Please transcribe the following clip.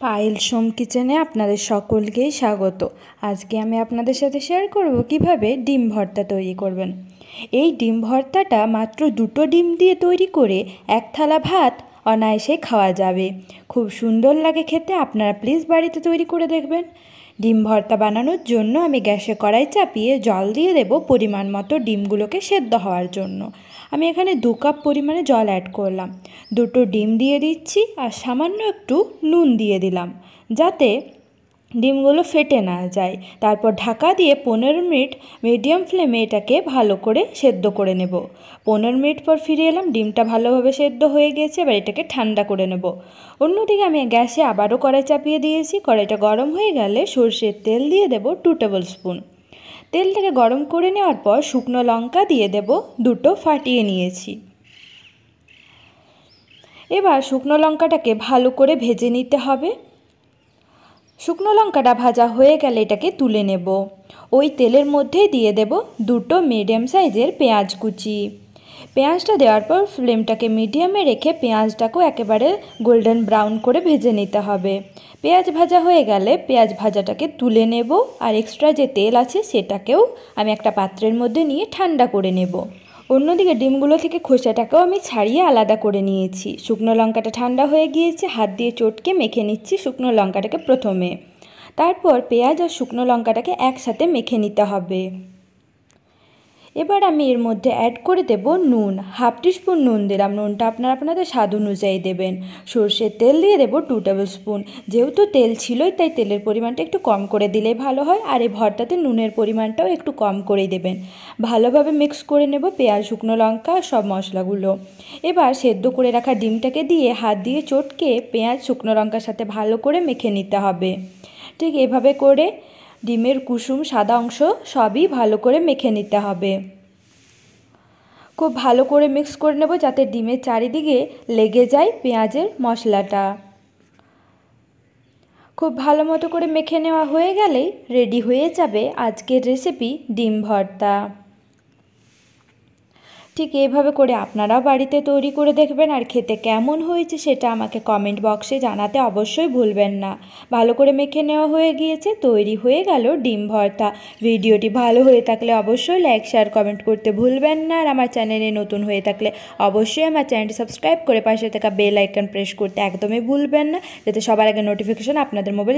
পায়েল সোম কিচেনে আপনাদের সকলকেই স্বাগত। আজকে আমি আপনাদের সাথে শেয়ার করব কিভাবে ডিম ভর্তা তৈরি করবেন। এই ডিম ভর্তাটা মাত্র 2টো ডিম দিয়ে তৈরি করে এক থালা ভাত অনায়াসে খাওয়া যাবে। খুব সুন্দর লাগে খেতে। আপনারা প্লিজ বাড়িতে তৈরি করে দেখবেন। ডিম ভর্তা বানানোর জন্য আমি গ্যাসে কড়াই চাপিয়ে জল দিয়ে দেব পরিমাণ মতো ডিমগুলোকে সেদ্ধ হওয়ার জন্য। আমি এখানে 2 কাপ পরিমাণে জল অ্যাড করলাম। 2টো ডিম দিয়ে দিচ্ছি আর সামান্য একটু নুন দিয়ে দিলাম যাতে ডিমগুলো ফেটে না যায়। তারপর ঢাকা দিয়ে 15 মিনিট মিডিয়াম ফ্লেমে এটাকে ভালো করে সেদ্ধ করে নেব। 15 মিনিট পর ফিরে এলাম, ডিমটা ভালোভাবে সেদ্ধ হয়ে গেছে। এবার এটাকে ঠান্ডা করে নেব। অন্যদিকে আমি গ্যাসে আবারও কড়াই চাপিয়ে দিয়েছি। কড়াইটা গরম হয়ে গেলে সরষের তেল দিয়ে দেব 2 টেবিল স্পুন। তেলটাকে গরম করে নেওয়ার পর শুকনো লঙ্কা দিয়ে দেব 2টো ফাটিয়ে নিয়েছি। এবার শুকনো লঙ্কাটাকে ভালো করে ভেজে নিতে হবে। শুকনো লঙ্কাটা ভাজা হয়ে গেলে এটাকে তুলে নেব। ওই তেলের মধ্যেই দিয়ে দেব 2টো মিডিয়াম সাইজের পেঁয়াজ কুচি। পেঁয়াজটা দেওয়ার পর ফ্লেমটাকে মিডিয়ামে রেখে পেঁয়াজটাকেও একেবারে গোল্ডেন ব্রাউন করে ভেজে নিতে হবে। পেঁয়াজ ভাজা হয়ে গেলে পেঁয়াজ ভাজাটাকে তুলে নেব আর এক্সট্রা যে তেল আছে সেটাকেও আমি একটা পাত্রের মধ্যে নিয়ে ঠান্ডা করে নেব। অন্যদিকে ডিমগুলো থেকে খোসাটাকেও আমি ছাড়িয়ে আলাদা করে নিয়েছি। শুকনো লঙ্কাটা ঠান্ডা হয়ে গিয়েছে, হাত দিয়ে চটকে মেখে নিচ্ছি শুকনো লঙ্কাটাকে প্রথমে। তারপর পেঁয়াজ আর শুকনো লঙ্কাটাকে একসাথে মেখে নিতে হবে। এবার আমি এর মধ্যে অ্যাড করে দেব নুন। হাফ টিস্পুন নুন দিলাম। নুনটা আপনাদের স্বাদ অনুযায়ী দেবেন। সর্ষের তেল দিয়ে দেব 2 টেবিল স্পুন। যেহেতু তেল ছিলই তাই তেলের পরিমাণটা একটু কম করে দিলেই ভালো হয়। আর এই ভর্তাতে নুনের পরিমাণটাও একটু কম করেই দেবেন। ভালোভাবে মিক্স করে নেব পেঁয়াজ, শুকনো লঙ্কা সব মশলাগুলো। এবার সেদ্ধ করে রাখা ডিমটাকে দিয়ে হাত দিয়ে চটকে পেঁয়াজ, শুকনো লঙ্কার সাথে ভালো করে মেখে নিতে হবে। ঠিক এভাবে করে ডিমের কুসুম সাদা অংশ সবই ভালো করে মেখে নিতে হবে। খুব ভালো করে মিক্স করে নেব যাতে ডিমের চারিদিকে লেগে যায় পেঁয়াজের মশলাটা। খুব ভালো মতো করে মেখে নেওয়া হয়ে গেলেই রেডি হয়ে যাবে আজকের রেসিপি ডিম ভর্তা। ঠিক এইভাবে করে আপনারাও বাড়িতে তৈরি করে দেখবেন আর খেতে কেমন হয়েছে সেটা আমাকে কমেন্ট বক্সে জানাতে অবশ্যই ভুলবেন না। ভালো করে মেখে নেওয়া হয়ে গিয়েছে, তৈরি হয়ে গেল ডিম ভর্তা। ভিডিওটি ভালো হয়ে থাকলে অবশ্যই লাইক, শেয়ার, কমেন্ট করতে ভুলবেন না। আর আমার চ্যানেলে নতুন হয়ে থাকলে অবশ্যই আমার চ্যানেলটি সাবস্ক্রাইব করে পাশে থাকা বেল আইকন প্রেস করতে একদমই ভুলবেন না, যাতে সবার আগে নোটিফিকেশন আপনাদের মোবাইল